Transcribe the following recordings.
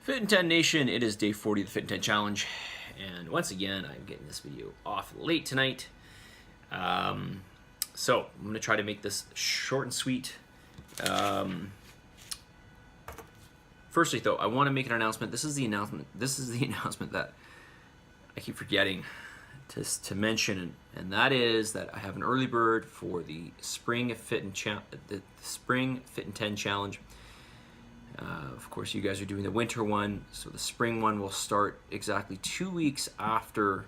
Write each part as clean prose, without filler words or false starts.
Fit in 10 Nation, it is day 40 of the Fit in 10 Challenge, and once again, I'm getting this video off late tonight. So I'm going to try to make this short and sweet. Firstly, though, I want to make an announcement. This is the announcement that I keep forgetting to mention, and that is that I have an early bird for the Spring Fit in 10 Challenge. Of course, you guys are doing the winter one, so the spring one will start exactly 2 weeks after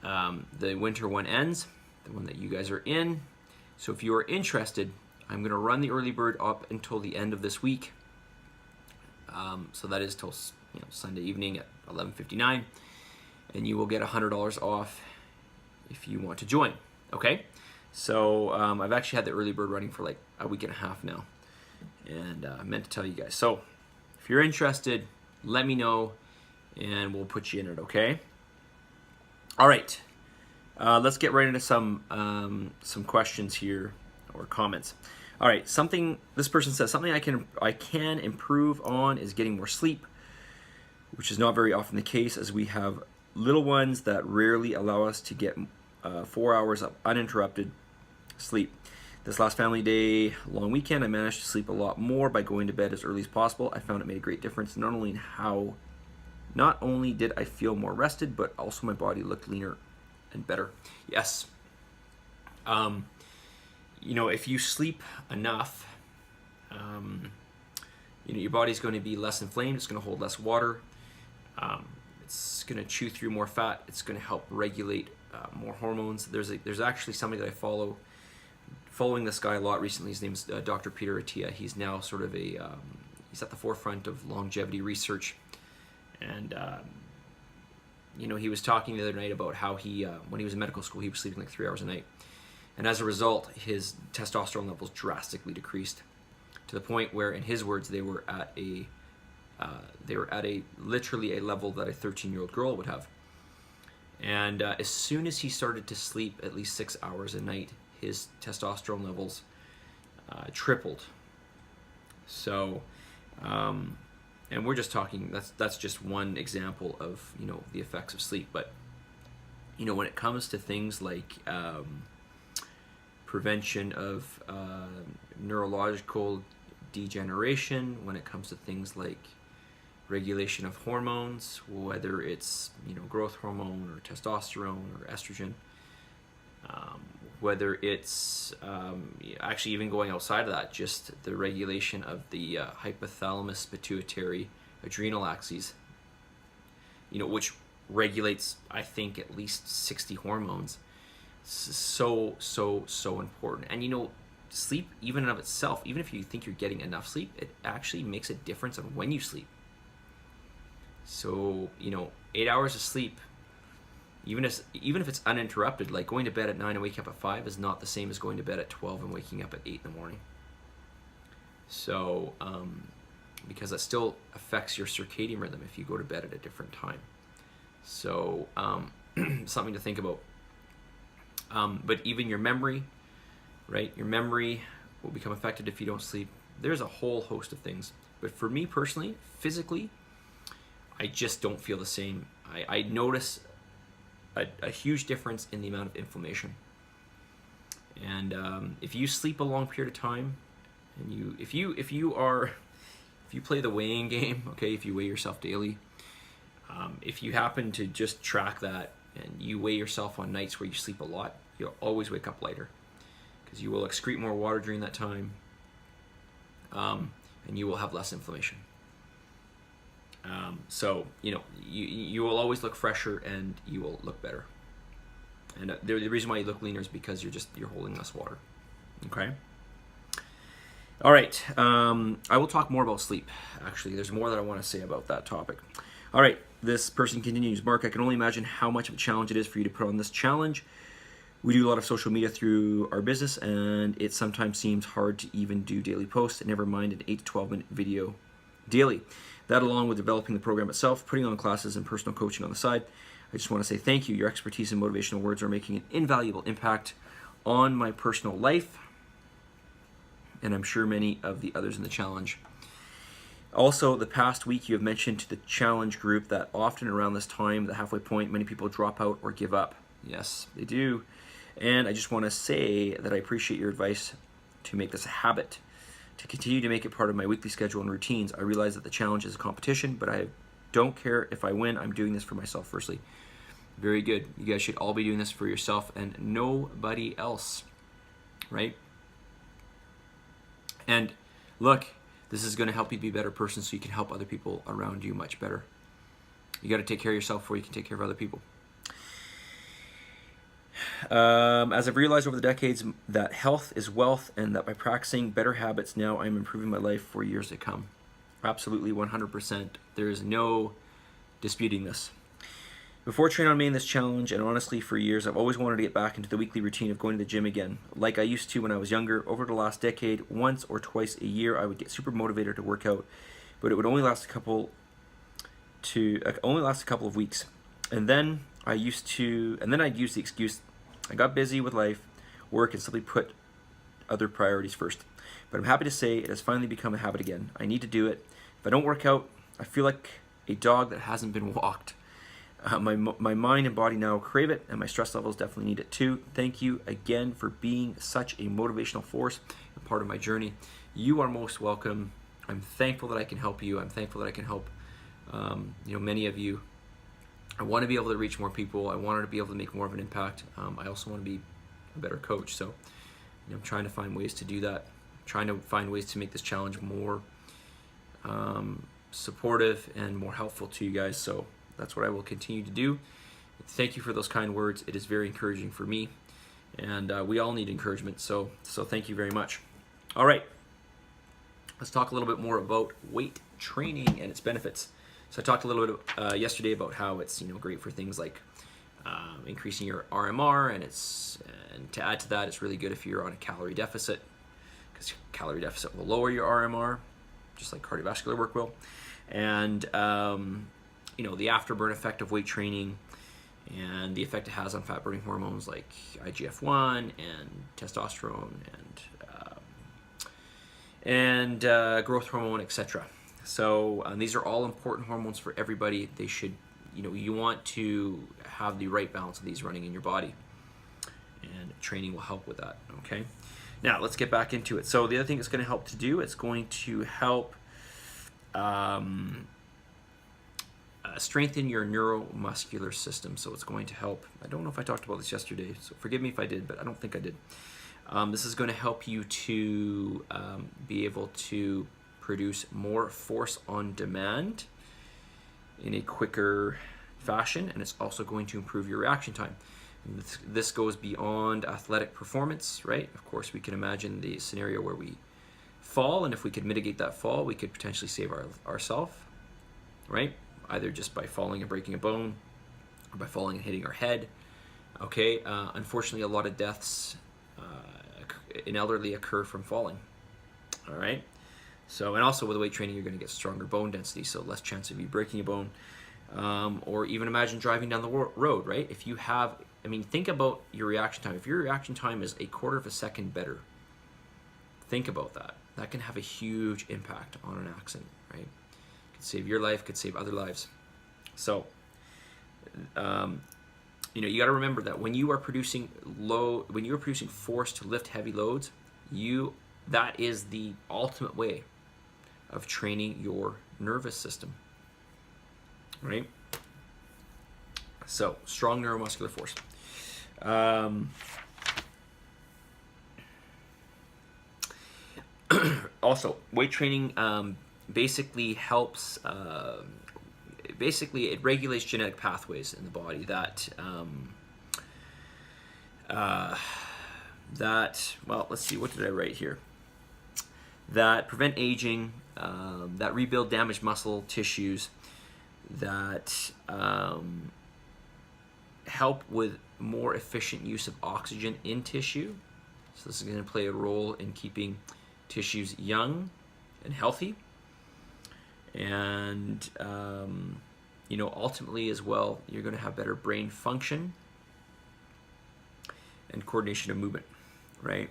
the winter one ends, the one that you guys are in. So if you are interested, I'm going to run the early bird up until the end of this week. So that is till Sunday evening at 11:59, and you will get $100 off if you want to join. Okay, so I've actually had the early bird running for like a week and a half now. And I meant to tell you guys. So if you're interested, let me know and we'll put you in it, okay? All right. Let's get right into some questions here or comments. All right, this person says something I can improve on is getting more sleep, which is not very often the case as we have little ones that rarely allow us to get 4 hours of uninterrupted sleep. This last family day, long weekend, I managed to sleep a lot more by going to bed as early as possible. I found it made a great difference, not only did I feel more rested, but also my body looked leaner and better. Yes. If you sleep enough, your body's going to be less inflamed. It's going to hold less water. It's going to chew through more fat. It's going to help regulate more hormones. There's actually somebody that I following this guy a lot recently. His name's Dr. Peter Attia. He's now sort of he's at the forefront of longevity research. And, he was talking the other night about how when he was in medical school, he was sleeping like 3 hours a night. And as a result, his testosterone levels drastically decreased to the point where, in his words, they were at literally a level that a 13-year-old girl would have. And as soon as he started to sleep at least 6 hours a night, his testosterone levels tripled. So, and we're just talking, that's just one example of, the effects of sleep. But, when it comes to things like prevention of neurological degeneration, when it comes to things like regulation of hormones, whether it's, growth hormone or testosterone or estrogen, whether it's actually even going outside of that, just the regulation of the hypothalamus pituitary adrenal axes, which regulates, I think, at least 60 hormones. So important. And sleep, even of itself, even if you think you're getting enough sleep, it actually makes a difference on when you sleep. So 8 hours of sleep, even if it's uninterrupted, like going to bed at 9 and waking up at 5 is not the same as going to bed at 12 and waking up at 8 in the morning. So, because that still affects your circadian rhythm if you go to bed at a different time. So, something to think about. But even your memory, right? Your memory will become affected if you don't sleep. There's a whole host of things. But for me personally, physically, I just don't feel the same. I notice a huge difference in the amount of inflammation. And if you sleep a long period of time, and if you play the weighing game, okay, if you weigh yourself daily, if you happen to just track that and you weigh yourself on nights where you sleep a lot, you'll always wake up lighter because you will excrete more water during that time, and you will have less inflammation. So you will always look fresher and you will look better. And the reason why you look leaner is because you're holding less water. Okay. All right. I will talk more about sleep. Actually, there's more that I want to say about that topic. All right. This person continues. Mark, I can only imagine how much of a challenge it is for you to put on this challenge. We do a lot of social media through our business, and it sometimes seems hard to even do daily posts, and never mind an 8 to 12 minute video daily. That, along with developing the program itself, putting on classes and personal coaching on the side, I just want to say thank you. Your expertise and motivational words are making an invaluable impact on my personal life, and I'm sure many of the others in the challenge. Also, the past week you have mentioned to the challenge group that often around this time, the halfway point, many people drop out or give up. Yes, they do. And I just want to say that I appreciate your advice to make this a habit, to continue to make it part of my weekly schedule and routines. I realize that the challenge is a competition, but I don't care if I win. I'm doing this for myself firstly. Very good. You guys should all be doing this for yourself and nobody else, right? And look, this is going to help you be a better person so you can help other people around you much better. You got to take care of yourself before you can take care of other people. As I've realized over the decades that health is wealth and that by practicing better habits now I'm improving my life for years to come. Absolutely 100%. There is no disputing this. Before Train On Me in this challenge, and honestly for years, I've always wanted to get back into the weekly routine of going to the gym again, like I used to when I was younger. Over the last decade, once or twice a year, I would get super motivated to work out, but it would only last a couple of weeks, and then I'd use the excuse I got busy with life, work, and simply put other priorities first. But I'm happy to say it has finally become a habit again. I need to do it. If I don't work out, I feel like a dog that hasn't been walked. My mind and body now crave it, and my stress levels definitely need it too. Thank you again for being such a motivational force and part of my journey. You are most welcome. I'm thankful that I can help you. I'm thankful that I can help many of you. I want to be able to reach more people. I wanted to be able to make more of an impact. I also want to be a better coach. So I'm trying to find ways to do that. I'm trying to find ways to make this challenge more supportive and more helpful to you guys. So that's what I will continue to do. Thank you for those kind words. It is very encouraging for me, and we all need encouragement. So thank you very much. All right, let's talk a little bit more about weight training and its benefits. So I talked a little bit yesterday about how it's great for things like increasing your RMR, and to add to that, it's really good if you're on a calorie deficit, because calorie deficit will lower your RMR, just like cardiovascular work will, and the afterburn effect of weight training and the effect it has on fat burning hormones like IGF-1 and testosterone and growth hormone, etc. So these are all important hormones for everybody. They should, you want to have the right balance of these running in your body, and training will help with that. Okay, now let's get back into it. So the other thing it's going to help to do, it's going to help strengthen your neuromuscular system. So it's going to help. I don't know if I talked about this yesterday, so forgive me if I did, but I don't think I did. This is going to help you to be able to produce more force on demand in a quicker fashion, and it's also going to improve your reaction time. And this goes beyond athletic performance, right? Of course, we can imagine the scenario where we fall, and if we could mitigate that fall, we could potentially save ourselves, right? Either just by falling and breaking a bone, or by falling and hitting our head. Okay, unfortunately, a lot of deaths in elderly occur from falling. All right, so, and also with weight training, you're going to get stronger bone density, so less chance of you breaking a bone. Or even imagine driving down the road, right? If you have, think about your reaction time. If your reaction time is a quarter of a second better, think about that. That can have a huge impact on an accident, right? Could save your life, could save other lives. So, you got to remember that when you are producing force to lift heavy loads, that is the ultimate way of training your nervous system, right? So, strong neuromuscular force. Also, weight training basically helps. Basically, it regulates genetic pathways in the body that well, let's see, what did I write here? That prevent aging, that rebuild damaged muscle tissues, that help with more efficient use of oxygen in tissue. So this is going to play a role in keeping tissues young and healthy. And ultimately as well, you're going to have better brain function and coordination of movement, right?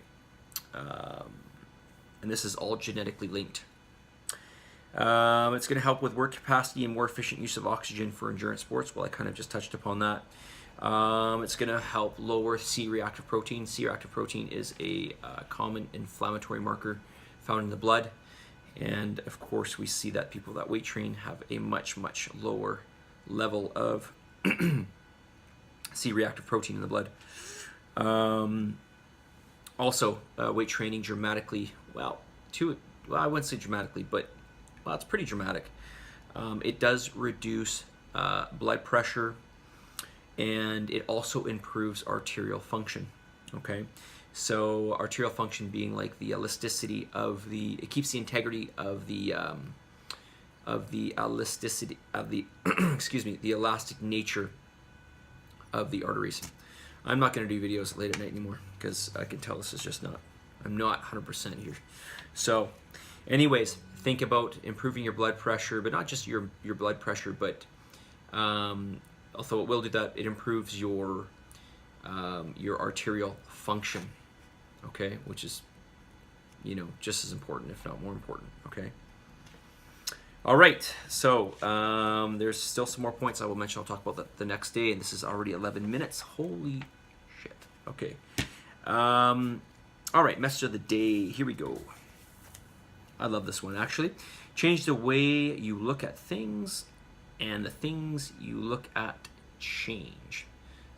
And this is all genetically linked. It's going to help with work capacity and more efficient use of oxygen for endurance sports. Well, I kind of just touched upon that. It's going to help lower C-reactive protein. C-reactive protein is a common inflammatory marker found in the blood. And of course, we see that people that weight train have a much, much lower level of C-reactive protein in the blood. Also, weight training dramatically, I wouldn't say dramatically, but it's pretty dramatic. It does reduce blood pressure, and it also improves arterial function. Okay, so arterial function being like the elasticity of it keeps the integrity of the elasticity of the excuse me, the elastic nature of the arteries. I'm not going to do videos late at night anymore because I can tell this is just not, I'm not 100% here. So anyways, think about improving your blood pressure, but not just your blood pressure, but although it will do that, it improves your arterial function, okay, which is, just as important, if not more important, okay. All right, so there's still some more points I will mention. I'll talk about that the next day, and this is already 11 minutes. Holy shit. Okay. All right, message of the day. Here we go. I love this one, actually. Change the way you look at things, and the things you look at change.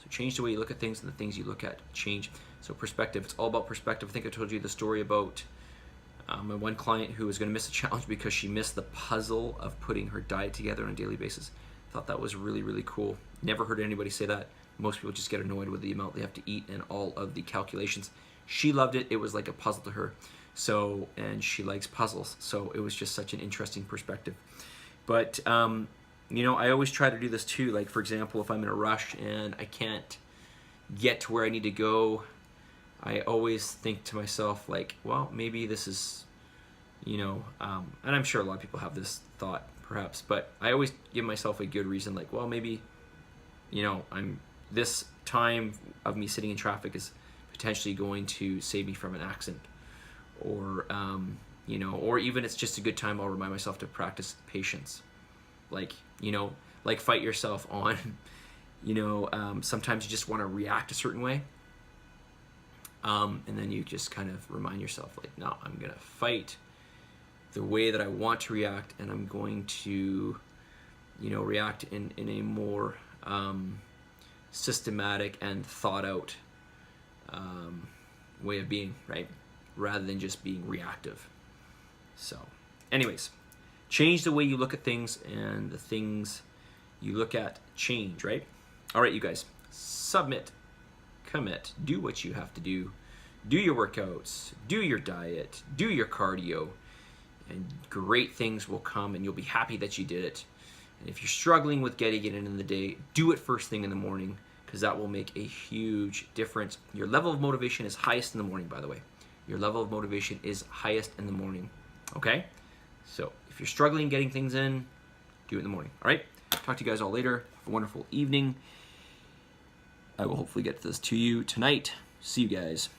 So change the way you look at things, and the things you look at change. So perspective. It's all about perspective. I think I told you the story about my one client who was going to miss a challenge because she missed the puzzle of putting her diet together on a daily basis. Thought that was really, really cool. Never heard anybody say that. Most people just get annoyed with the amount they have to eat and all of the calculations. She loved it. It was like a puzzle to her. So, and she likes puzzles. So it was just such an interesting perspective. But, I always try to do this too. Like, for example, if I'm in a rush and I can't get to where I need to go, I always think to myself, like, well, maybe this is, and I'm sure a lot of people have this thought, perhaps, but I always give myself a good reason, like, well, maybe, this time of me sitting in traffic is potentially going to save me from an accident, or, or even it's just a good time. I'll remind myself to practice patience, like fight yourself on, sometimes you just want to react a certain way. And then you just kind of remind yourself, like, no, I'm going to fight the way that I want to react, and I'm going to, react in a more systematic and thought out way of being, right? Rather than just being reactive. So, anyways, change the way you look at things, and the things you look at change, right? All right, you guys, submit. Commit, do what you have to do your workouts, do your diet, do your cardio, and great things will come, and you'll be happy that you did it. And if you're struggling with getting it in the day, do it first thing in the morning, because that will make a huge difference. Your level of motivation is highest in the morning, by the way. Your level of motivation is highest in the morning, okay? So if you're struggling getting things in, do it in the morning, all right? Talk to you guys all later. Have a wonderful evening. I will hopefully get this to you tonight. See you guys.